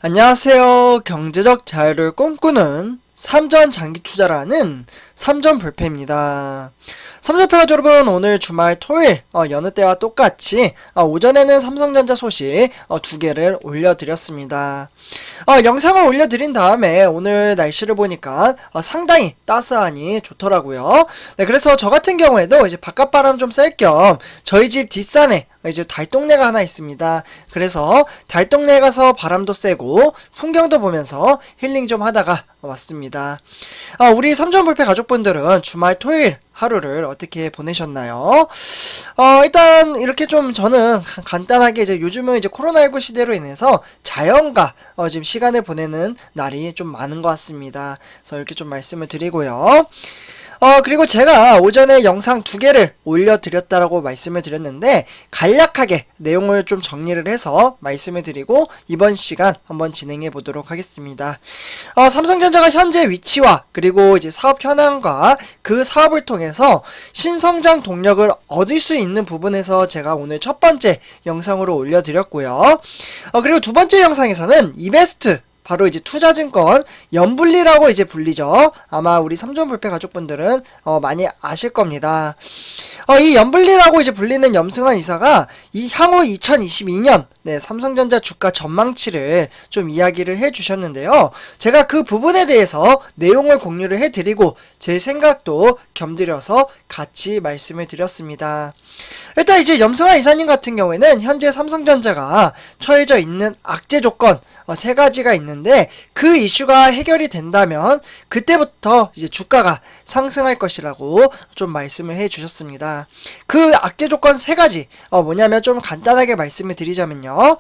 안녕하세요. 경제적 자유를 꿈꾸는 삼전 장기 투자라는 삼전불패입니다. 삼전불패 여러분, 오늘 주말 토요일 여느 때와 똑같이 오전에는 삼성전자 소식 두 개를 올려드렸습니다. 영상을 올려드린 다음에 오늘 날씨를 보니까 상당히 따스하니 좋더라고요. 네, 그래서 저 같은 경우에도 이제 바깥바람 좀 쐴 겸 저희 집 뒷산에 이제 달동네가 하나 있습니다. 그래서 달동네에 가서 바람도 쐬고 풍경도 보면서 힐링 좀 하다가 왔습니다. 우리 삼전불패 가족분들은 주말 토요일 하루를 어떻게 보내셨나요? 일단 이렇게 좀 저는 간단하게 이제 요즘은 이제 코로나19 시대로 인해서 자연과 지금 시간을 보내는 날이 좀 많은 것 같습니다. 그래서 이렇게 좀 말씀을 드리고요. 그리고 제가 오전에 영상 두 개를 올려드렸다라고 말씀을 드렸는데 간략하게 내용을 좀 정리를 해서 말씀을 드리고 이번 시간 한번 진행해 보도록 하겠습니다. 삼성전자가 현재 위치와 그리고 이제 사업 현황과 그 사업을 통해서 신성장 동력을 얻을 수 있는 부분에서 제가 오늘 첫 번째 영상으로 올려드렸고요. 그리고 두 번째 영상에서는 이베스트, 바로 이제 투자증권 연불리라고 이제 불리죠. 아마 우리 삼전불패 가족분들은 많이 아실 겁니다. 이 연불리라고 이제 불리는 염승환 이사가 이 향후 2022년 삼성전자 주가 전망치를 좀 이야기를 해주셨는데요. 제가 그 부분에 대해서 내용을 공유를 해드리고 제 생각도 겸드려서 같이 말씀을 드렸습니다. 일단 이제 염승환 이사님 같은 경우에는 현재 삼성전자가 처해져 있는 악재 조건 세 가지가 있는데 그 이슈가 해결이 된다면 그때부터 이제 주가가 상승할 것이라고 좀 말씀을 해주셨습니다. 그 악재 조건 세 가지 뭐냐면 좀 간단하게 말씀을 드리자면요.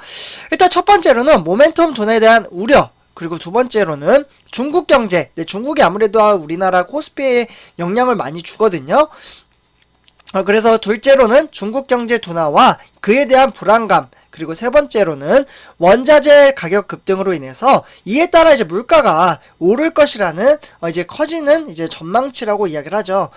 일단 첫 번째로는 모멘텀 둔화에 대한 우려, 그리고 두 번째로는 중국 경제, 중국이 아무래도 우리나라 코스피에 영향을 많이 주거든요. 그래서 둘째로는 중국 경제 둔화와 그에 대한 불안감, 그리고 세 번째로는 원자재 가격 급등으로 인해서 이에 따라 이제 물가가 오를 것이라는 이제 커지는 이제 전망치라고 이야기를 하죠.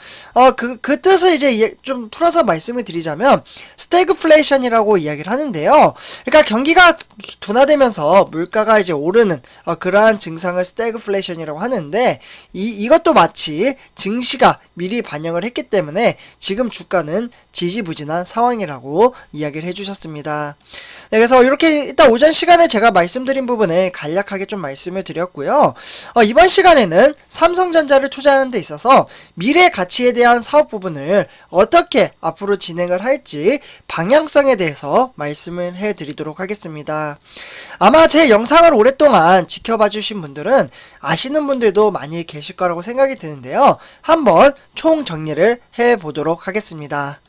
그 뜻을 이제 좀 풀어서 말씀을 드리자면 스태그플레이션이라고 이야기를 하는데요. 그러니까 경기가 둔화되면서 물가가 이제 오르는 그러한 증상을 스태그플레이션이라고 하는데 이것도 마치 증시가 미리 반영을 했기 때문에 지금 주가는 지지부진한 상황이라고 이야기를 해주셨습니다. 네, 그래서 이렇게 일단 오전 시간에 제가 말씀드린 부분을 간략하게 좀 말씀을 드렸고요. 이번 시간에는 삼성전자를 투자하는 데 있어서 미래 가치에 대한 사업 부분을 어떻게 앞으로 진행을 할지 방향성에 대해서 말씀을 해드리도록 하겠습니다. 아마 제 영상을 오랫동안 지켜봐 주신 분들은 아시는 분들도 많이 계실 거라고 생각이 드는데요. 한번 총 정리를 해보도록 하겠습니다.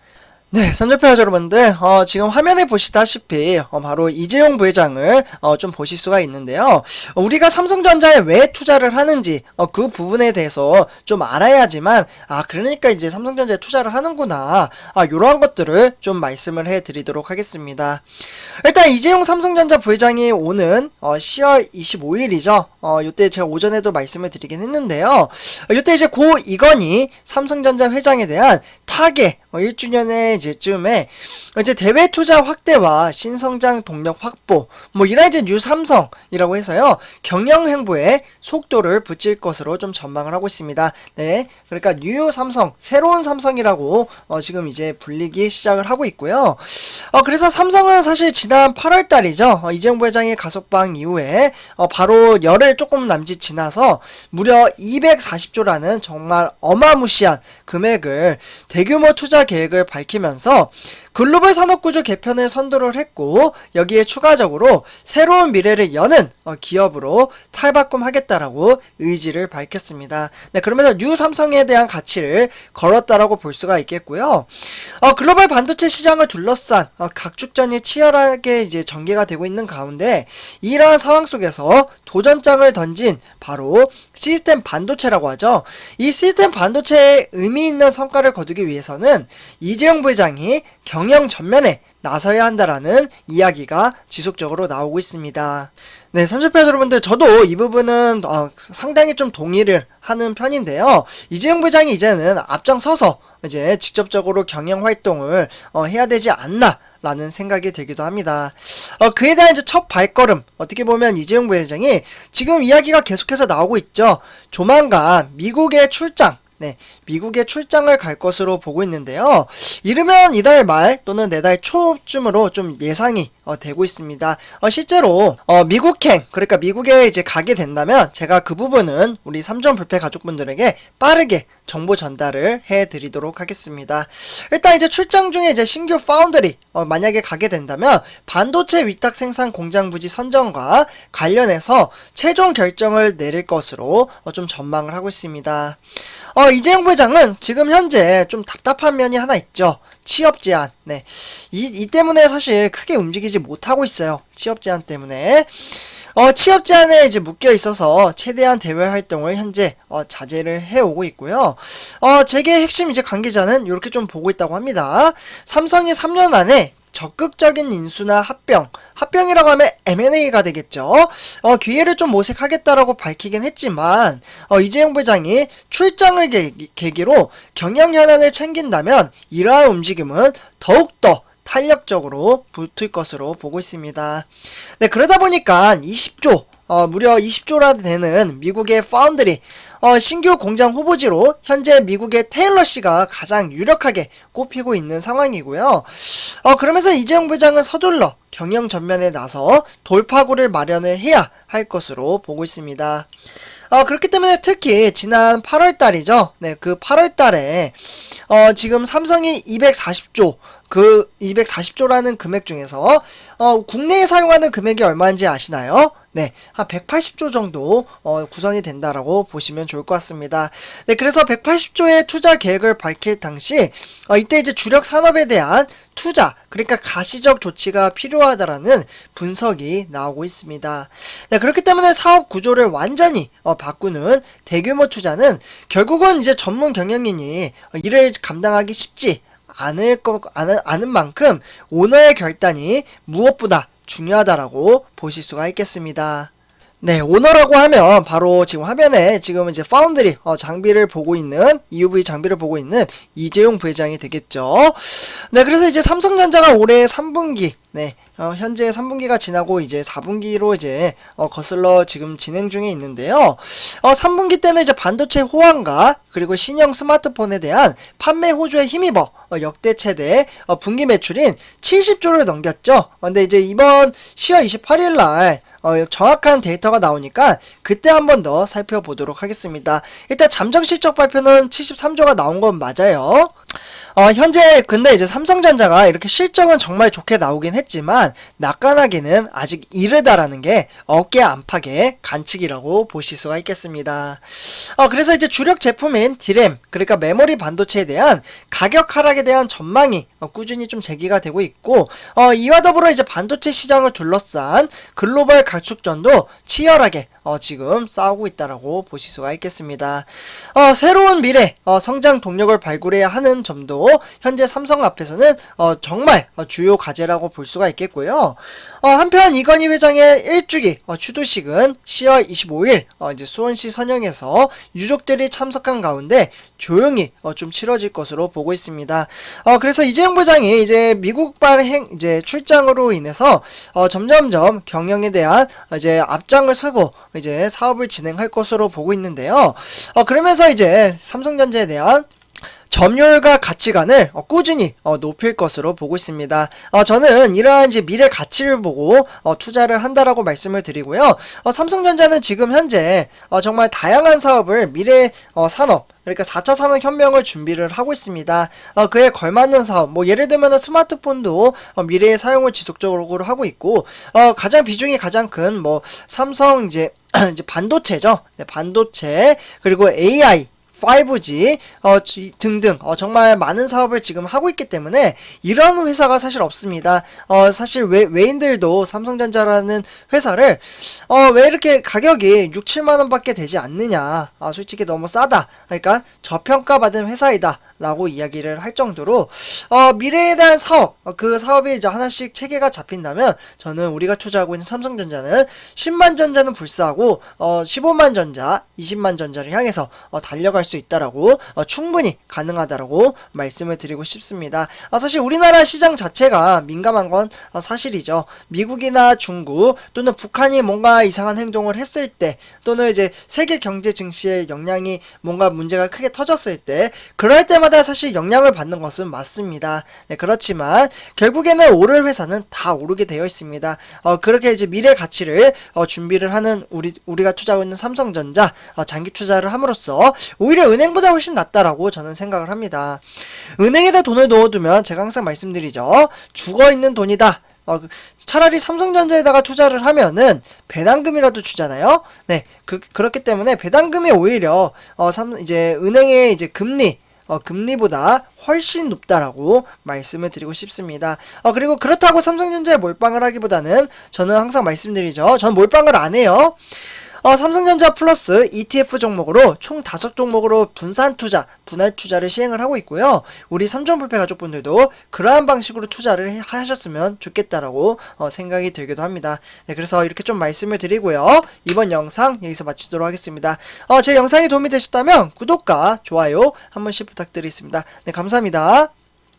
네, 삼전패 여러분들, 지금 화면에 보시다시피 바로 이재용 부회장을 좀 보실 수가 있는데요. 우리가 삼성전자에 왜 투자를 하는지 그 부분에 대해서 좀 알아야지만 그러니까 이제 삼성전자에 투자를 하는구나, 요러한 것들을 좀 말씀을 해드리도록 하겠습니다. 일단 이재용 삼성전자 부회장이 오는 10월 25일이죠. 요때 제가 오전에도 말씀을 드리긴 했는데요. 요때 이제 고 이건희 삼성전자 회장에 대한 타계 1주년의 이제쯤에 이제 대외 투자 확대와 신성장 동력 확보, 이런 이제 뉴 삼성이라고 해서요, 경영 행보에 속도를 붙일 것으로 좀 전망을 하고 있습니다. 네, 그러니까 뉴 삼성, 새로운 삼성이라고 지금 이제 불리기 시작을 하고 있고요. 그래서 삼성은 사실 지난 8월 달이죠. 이재용 부회장의 가석방 이후에 바로 열흘 조금 남짓 지나서 무려 240조라는 정말 어마무시한 금액을 대규모 투자 계획을 밝히면서 글로벌 산업구조 개편을 선도를 했고, 여기에 추가적으로 새로운 미래를 여는 기업으로 탈바꿈하겠다라고 의지를 밝혔습니다. 네, 그러면서 뉴 삼성에 대한 가치를 걸었다라고 볼 수가 있겠고요. 글로벌 반도체 시장을 둘러싼 각축전이 치열하게 이제 전개가 되고 있는 가운데 이러한 상황 속에서 도전장을 던진 바로 시스템 반도체라고 하죠. 이 시스템 반도체에 의미 있는 성과를 거두기 위해서는 이재용 부회장이 경영 전면에 나서야 한다라는 이야기가 지속적으로 나오고 있습니다. 네, 삼십회 여러분들, 저도 이 부분은 상당히 좀 동의를 하는 편인데요. 이재용 부회장이 이제는 앞장서서 이제 직접적으로 경영 활동을 해야 되지 않나 라는 생각이 들기도 합니다. 그에 대한 이제 첫 발걸음, 어떻게 보면 이재용 부회장이 지금 이야기가 계속해서 나오고 있죠. 조만간 미국에 출장, 미국에 출장을 갈 것으로 보고 있는데요. 이르면 이달 말 또는 내달 초쯤으로 좀 예상이 되고 있습니다. 실제로 미국행, 그러니까 미국에 이제 가게 된다면 제가 그 부분은 우리 3점 불패 가족분들에게 빠르게 정보 전달을 해드리도록 하겠습니다. 일단 이제 출장 중에 이제 신규 파운드리 만약에 가게 된다면 반도체 위탁 생산 공장 부지 선정과 관련해서 최종 결정을 내릴 것으로 좀 전망을 하고 있습니다. 이재용 부회장은 지금 현재 좀 답답한 면이 하나 있죠. 취업 제한. 이 때문에 사실 크게 움직이지 못하고 있어요. 취업 제한 때문에. 취업 제한에 이제 묶여 있어서 최대한 대외 활동을 현재 자제를 해오고 있고요. 제게 핵심 이제 관계자는 이렇게 좀 보고 있다고 합니다. 삼성이 3년 안에 적극적인 인수나 합병이라고 하면 M&A가 되겠죠. 기회를 좀 모색하겠다라고 밝히긴 했지만 이재용 부회장이 출장을 계기로 경영 현안을 챙긴다면 이러한 움직임은 더욱더 탄력적으로 붙을 것으로 보고 있습니다. 네, 그러다 보니까 20조, 무려 20조나 되는 미국의 파운드리, 신규 공장 후보지로 현재 미국의 테일러시가 가장 유력하게 꼽히고 있는 상황이고요. 그러면서 이재용 부회장은 서둘러 경영 전면에 나서 돌파구를 마련을 해야 할 것으로 보고 있습니다. 그렇기 때문에 특히 지난 8월달이죠. 그 8월달에 지금 삼성이 240조, 그 240조라는 금액 중에서 국내에 사용하는 금액이 얼마인지 아시나요? 한 180조 정도 구성이 된다라고 보시면 좋을 것 같습니다. 그래서 180조의 투자 계획을 밝힐 당시 이때 이제 주력 산업에 대한 투자, 그러니까 가시적 조치가 필요하다라는 분석이 나오고 있습니다. 그렇기 때문에 사업 구조를 완전히 바꾸는 대규모 투자는 결국은 이제 전문 경영인이 이를 감당하기 쉽지 않은 만큼 오너의 결단이 무엇보다 중요하다라고 보실 수가 있겠습니다. 오너라고 하면 바로 지금 화면에 지금 이제 파운드리 장비를 보고 있는 EUV 장비를 보고 있는 이재용 부회장이 되겠죠. 그래서 이제 삼성전자가 올해 3분기 현재 3분기가 지나고 이제 4분기로 이제 거슬러 지금 진행 중에 있는데요. 3분기 때는 이제 반도체 호황과 그리고 신형 스마트폰에 대한 판매 호조에 힘입어 역대 최대 분기 매출인 70조를 넘겼죠. 근데 이제 이번 10월 28일 날 정확한 데이터가 나오니까 그때 한 번 더 살펴보도록 하겠습니다. 일단 잠정 실적 발표는 73조가 나온 건 맞아요. 현재 근데 이제 삼성전자가 이렇게 실적은 정말 좋게 나오긴 했지만 낙관하기는 아직 이르다라는 게 어깨 안팎의 관측이라고 보실 수가 있겠습니다. 그래서 이제 주력 제품인 디램, 그러니까 메모리 반도체에 대한 가격 하락에 대한 전망이 꾸준히 좀 제기가 되고 있고 이와 더불어 이제 반도체 시장을 둘러싼 글로벌 가축전도 치열하게 지금 싸우고 있다라고 보실 수가 있겠습니다. 새로운 미래 성장 동력을 발굴해야 하는 점도 현재 삼성 앞에서는 정말 주요 과제라고 볼 수가 있겠고요. 한편 이건희 회장의 1주기 추도식은 10월 25일 이제 수원시 선영에서 유족들이 참석한 가운데 조용히 좀 치러질 것으로 보고 있습니다. 그래서 이재용 부장이 이제 미국발 이제 출장으로 인해서 점점점 경영에 대한 이제 앞장을 서고 이제 사업을 진행할 것으로 보고 있는데요. 그러면서 이제 삼성전자에 대한 점유율과 가치관을 꾸준히 높일 것으로 보고 있습니다. 저는 이러한 이제 미래 가치를 보고 투자를 한다라고 말씀을 드리고요. 삼성전자는 지금 현재 정말 다양한 사업을 미래 산업, 그러니까 4차 산업혁명을 준비를 하고 있습니다. 그에 걸맞는 사업, 뭐 예를 들면 스마트폰도 미래의 사용을 지속적으로 하고 있고 비중이 가장 큰 삼성 이제 반도체죠. 반도체, 그리고 AI, 5G 등등 정말 많은 사업을 지금 하고 있기 때문에 이런 회사가 사실 없습니다. 사실 외인들도 삼성전자라는 회사를 왜 이렇게 가격이 6, 7만원 밖에 되지 않느냐, 솔직히 너무 싸다, 그러니까 저평가받은 회사이다 라고 이야기를 할 정도로 미래에 대한 사업, 그 사업이 이제 하나씩 체계가 잡힌다면 저는 우리가 투자하고 있는 삼성전자는 10만 전자는 불사하고 15만 전자, 20만 전자를 향해서 달려갈 수 있다라고 충분히 가능하다라고 말씀을 드리고 싶습니다. 사실 우리나라 시장 자체가 민감한 건 사실이죠. 미국이나 중국 또는 북한이 뭔가 이상한 행동을 했을 때, 또는 이제 세계 경제 증시에 영향이 뭔가 문제가 크게 터졌을 때, 그럴 때마다 사실 영향을 받는 것은 맞습니다. 네, 그렇지만 결국에는 오를 회사는 다 오르게 되어 있습니다. 그렇게 이제 미래 가치를 준비를 하는 우리가 투자하고 있는 삼성전자, 장기 투자를 함으로써 오히려 은행보다 훨씬 낫다라고 저는 생각을 합니다. 은행에다 돈을 넣어두면 제가 항상 말씀드리죠. 죽어있는 돈이다. 차라리 삼성전자에다가 투자를 하면은 배당금이라도 주잖아요. 네, 그렇기 때문에 배당금이 오히려 이제 은행의 이제 금리보다 훨씬 높다라고 말씀을 드리고 싶습니다. 그리고 그렇다고 삼성전자에 몰빵을 하기보다는 저는 항상 말씀드리죠. 전 몰빵을 안 해요. 삼성전자 플러스 ETF 종목으로 총 5종목으로 분할 투자를 시행을 하고 있고요. 우리 삼전불패 가족분들도 그러한 방식으로 투자를 하셨으면 좋겠다라고 생각이 들기도 합니다. 네, 그래서 이렇게 좀 말씀을 드리고요. 이번 영상 여기서 마치도록 하겠습니다. 제 영상이 도움이 되셨다면 구독과 좋아요 한 번씩 부탁드리겠습니다. 네, 감사합니다.